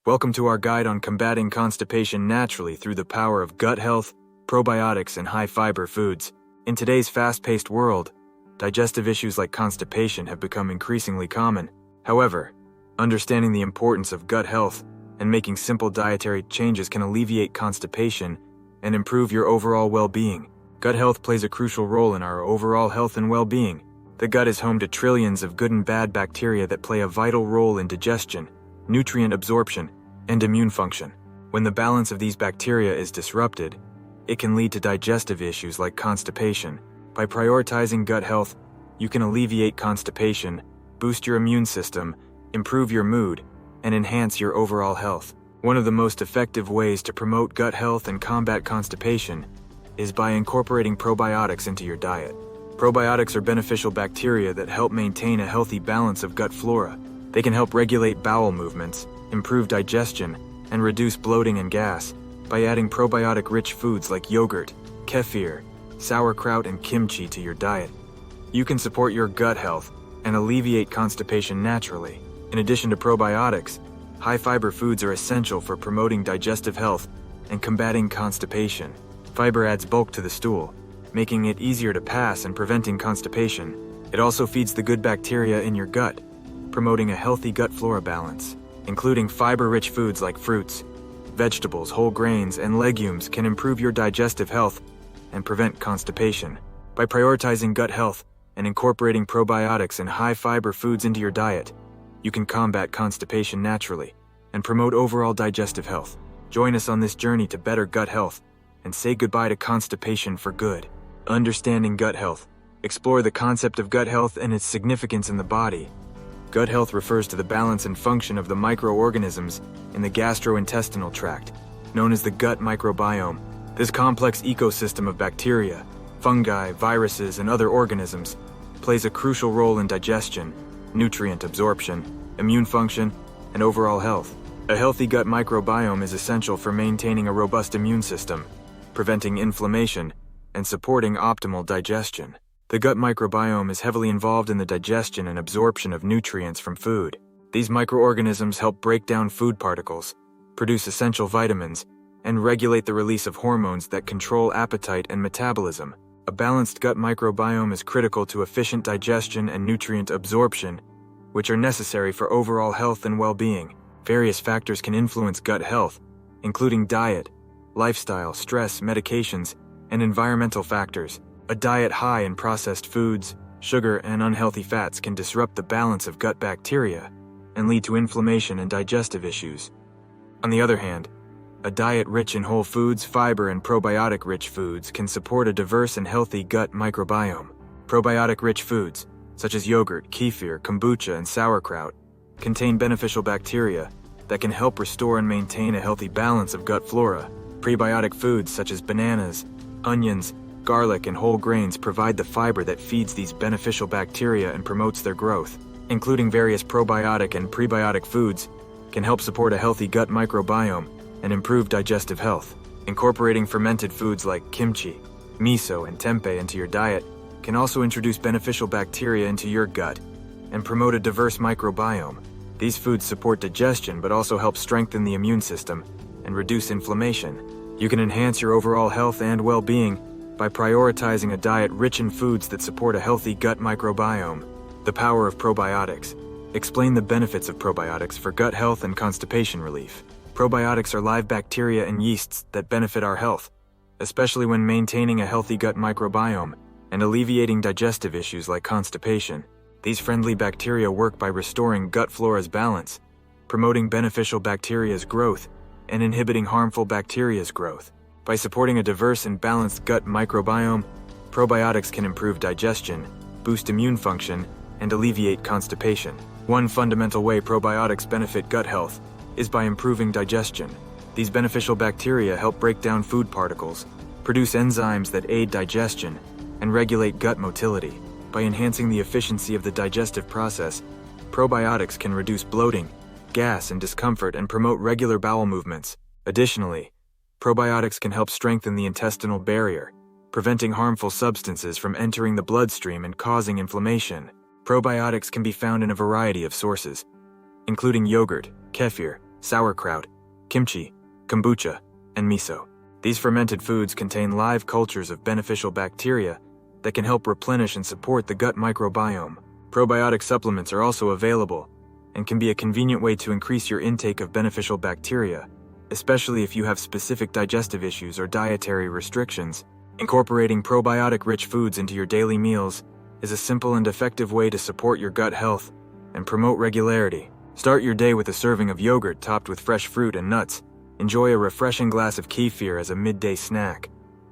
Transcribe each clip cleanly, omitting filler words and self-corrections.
Welcome to our guide on combating constipation naturally through the power of gut health, probiotics, and high-fiber foods. In today's fast-paced world, digestive issues like constipation have become increasingly common. However, understanding the importance of gut health and making simple dietary changes can alleviate constipation and improve your overall well-being. Gut health plays a crucial role in our overall health and well-being. The gut is home to trillions of good and bad bacteria that play a vital role in digestion, nutrient absorption, and immune function. When the balance of these bacteria is disrupted, it can lead to digestive issues like constipation. By prioritizing gut health, you can alleviate constipation, boost your immune system, improve your mood, and enhance your overall health. One of the most effective ways to promote gut health and combat constipation is by incorporating probiotics into your diet. Probiotics are beneficial bacteria that help maintain a healthy balance of gut flora. They can help regulate bowel movements, improve digestion, and reduce bloating and gas by adding probiotic-rich foods like yogurt, kefir, sauerkraut, and kimchi to your diet. You can support your gut health and alleviate constipation naturally. In addition to probiotics, high-fiber foods are essential for promoting digestive health and combating constipation. Fiber adds bulk to the stool, making it easier to pass and preventing constipation. It also feeds the good bacteria in your gut, promoting a healthy gut flora balance. Including fiber-rich foods like fruits, vegetables, whole grains, and legumes can improve your digestive health and prevent constipation. By prioritizing gut health and incorporating probiotics and high-fiber foods into your diet, you can combat constipation naturally and promote overall digestive health. Join us on this journey to better gut health and say goodbye to constipation for good. Understanding gut health. Explore the concept of gut health and its significance in the body. Gut health refers to the balance and function of the microorganisms in the gastrointestinal tract, known as the gut microbiome. This complex ecosystem of bacteria, fungi, viruses, and other organisms plays a crucial role in digestion, nutrient absorption, immune function, and overall health. A healthy gut microbiome is essential for maintaining a robust immune system, preventing inflammation, and supporting optimal digestion. The gut microbiome is heavily involved in the digestion and absorption of nutrients from food. These microorganisms help break down food particles, produce essential vitamins, and regulate the release of hormones that control appetite and metabolism. A balanced gut microbiome is critical to efficient digestion and nutrient absorption, which are necessary for overall health and well-being. Various factors can influence gut health, including diet, lifestyle, stress, medications, and environmental factors. A diet high in processed foods, sugar, and unhealthy fats can disrupt the balance of gut bacteria and lead to inflammation and digestive issues. On the other hand, a diet rich in whole foods, fiber, and probiotic-rich foods can support a diverse and healthy gut microbiome. Probiotic-rich foods, such as yogurt, kefir, kombucha, and sauerkraut, contain beneficial bacteria that can help restore and maintain a healthy balance of gut flora. Prebiotic foods such as bananas, onions, garlic, and whole grains provide the fiber that feeds these beneficial bacteria and promotes their growth. Including various probiotic and prebiotic foods can help support a healthy gut microbiome and improve digestive health. Incorporating fermented foods like kimchi, miso, and tempeh into your diet can also introduce beneficial bacteria into your gut and promote a diverse microbiome. These foods support digestion but also help strengthen the immune system and reduce inflammation. You can enhance your overall health and well-being by prioritizing a diet rich in foods that support a healthy gut microbiome. The power of probiotics. Explain the benefits of probiotics for gut health and constipation relief. Probiotics are live bacteria and yeasts that benefit our health, especially when maintaining a healthy gut microbiome and alleviating digestive issues like constipation. These friendly bacteria work by restoring gut flora's balance, promoting beneficial bacteria's growth, and inhibiting harmful bacteria's growth. By supporting a diverse and balanced gut microbiome, probiotics can improve digestion, boost immune function, and alleviate constipation. One fundamental way probiotics benefit gut health is by improving digestion. These beneficial bacteria help break down food particles, produce enzymes that aid digestion, and regulate gut motility. By enhancing the efficiency of the digestive process, probiotics can reduce bloating, gas, and discomfort and promote regular bowel movements. Additionally, probiotics can help strengthen the intestinal barrier, preventing harmful substances from entering the bloodstream and causing inflammation. Probiotics can be found in a variety of sources, including yogurt, kefir, sauerkraut, kimchi, kombucha, and miso. These fermented foods contain live cultures of beneficial bacteria that can help replenish and support the gut microbiome. Probiotic supplements are also available and can be a convenient way to increase your intake of beneficial bacteria, especially if you have specific digestive issues or dietary restrictions. Incorporating probiotic-rich foods into your daily meals is a simple and effective way to support your gut health and promote regularity. Start your day with a serving of yogurt topped with fresh fruit and nuts. Enjoy a refreshing glass of kefir as a midday snack,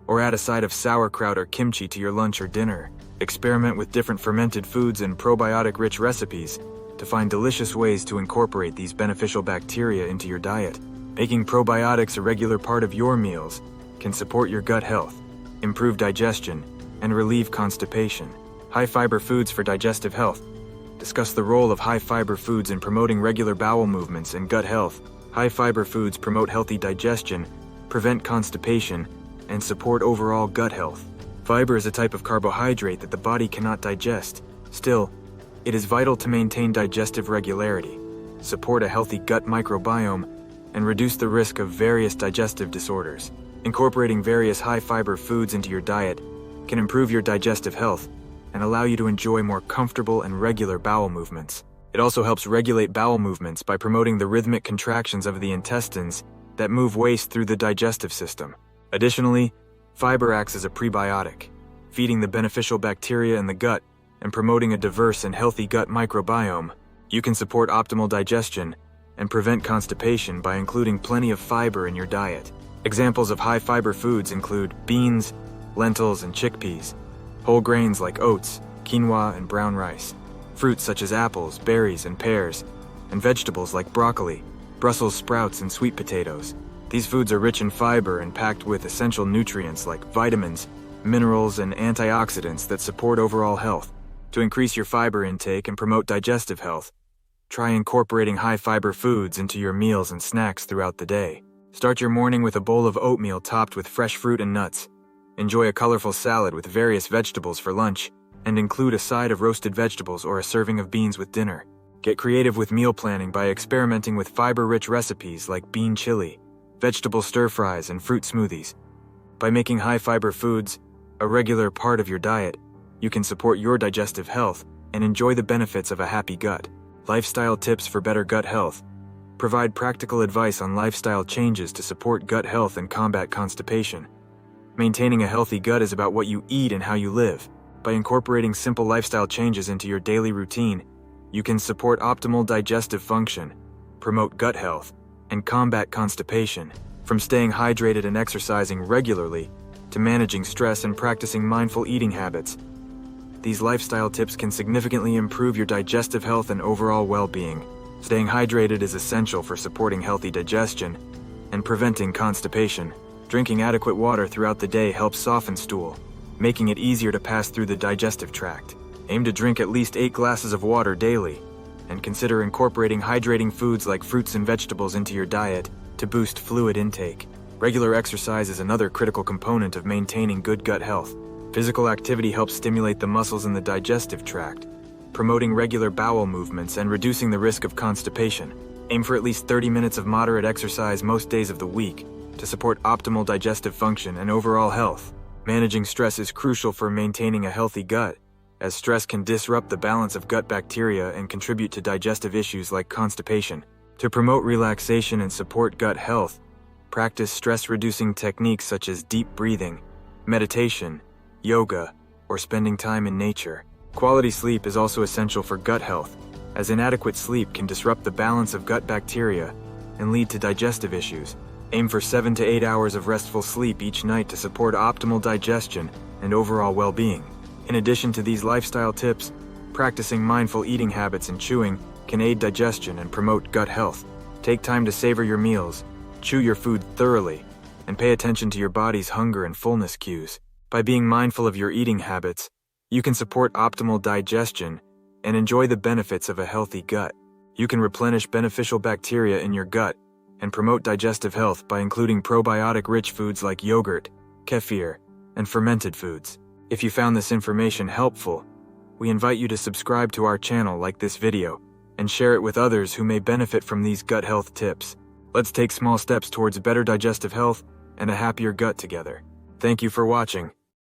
or add a side of sauerkraut or kimchi to your lunch or dinner. Experiment with different fermented foods and probiotic-rich recipes to find delicious ways to incorporate these beneficial bacteria into your diet. Making probiotics a regular part of your meals can support your gut health, improve digestion, and relieve constipation. High-fiber foods for digestive health. Discuss the role of high-fiber foods in promoting regular bowel movements and gut health. High-fiber foods promote healthy digestion, prevent constipation, and support overall gut health. Fiber is a type of carbohydrate that the body cannot digest. Still, it is vital to maintain digestive regularity, support a healthy gut microbiome, and reduce the risk of various digestive disorders. Incorporating various high-fiber foods into your diet can improve your digestive health and allow you to enjoy more comfortable and regular bowel movements. It also helps regulate bowel movements by promoting the rhythmic contractions of the intestines that move waste through the digestive system. Additionally, fiber acts as a prebiotic, feeding the beneficial bacteria in the gut and promoting a diverse and healthy gut microbiome. You can support optimal digestion and prevent constipation by including plenty of fiber in your diet. Examples of high-fiber foods include beans, lentils, and chickpeas, whole grains like oats, quinoa, and brown rice, fruits such as apples, berries, and pears, and vegetables like broccoli, Brussels sprouts, and sweet potatoes. These foods are rich in fiber and packed with essential nutrients like vitamins, minerals, and antioxidants that support overall health. To increase your fiber intake and promote digestive health, try incorporating high-fiber foods into your meals and snacks throughout the day. Start your morning with a bowl of oatmeal topped with fresh fruit and nuts. Enjoy a colorful salad with various vegetables for lunch, and include a side of roasted vegetables or a serving of beans with dinner. Get creative with meal planning by experimenting with fiber-rich recipes like bean chili, vegetable stir-fries, and fruit smoothies. By making high-fiber foods a regular part of your diet, you can support your digestive health and enjoy the benefits of a happy gut. Lifestyle tips for better gut health. Provide practical advice on lifestyle changes to support gut health and combat constipation. Maintaining a healthy gut is about what you eat and how you live. By incorporating simple lifestyle changes into your daily routine, you can support optimal digestive function, promote gut health, and combat constipation. From staying hydrated and exercising regularly to managing stress and practicing mindful eating habits, these lifestyle tips can significantly improve your digestive health and overall well-being. Staying hydrated is essential for supporting healthy digestion and preventing constipation. Drinking adequate water throughout the day helps soften stool, making it easier to pass through the digestive tract. Aim to drink at least 8 glasses of water daily, and consider incorporating hydrating foods like fruits and vegetables into your diet to boost fluid intake. Regular exercise is another critical component of maintaining good gut health. Physical activity helps stimulate the muscles in the digestive tract, promoting regular bowel movements and reducing the risk of constipation. Aim for at least 30 minutes of moderate exercise most days of the week to support optimal digestive function and overall health. Managing stress is crucial for maintaining a healthy gut, as stress can disrupt the balance of gut bacteria and contribute to digestive issues like constipation. To promote relaxation and support gut health, practice stress-reducing techniques such as deep breathing, meditation, yoga, or spending time in nature. Quality sleep is also essential for gut health, as inadequate sleep can disrupt the balance of gut bacteria and lead to digestive issues. Aim for 7 to 8 hours of restful sleep each night to support optimal digestion and overall well-being. In addition to these lifestyle tips, practicing mindful eating habits and chewing can aid digestion and promote gut health. Take time to savor your meals, chew your food thoroughly, and pay attention to your body's hunger and fullness cues. By being mindful of your eating habits, you can support optimal digestion and enjoy the benefits of a healthy gut. You can replenish beneficial bacteria in your gut and promote digestive health by including probiotic-rich foods like yogurt, kefir, and fermented foods. If you found this information helpful, we invite you to subscribe to our channel, like this video, and share it with others who may benefit from these gut health tips. Let's take small steps towards better digestive health and a happier gut together. Thank you for watching.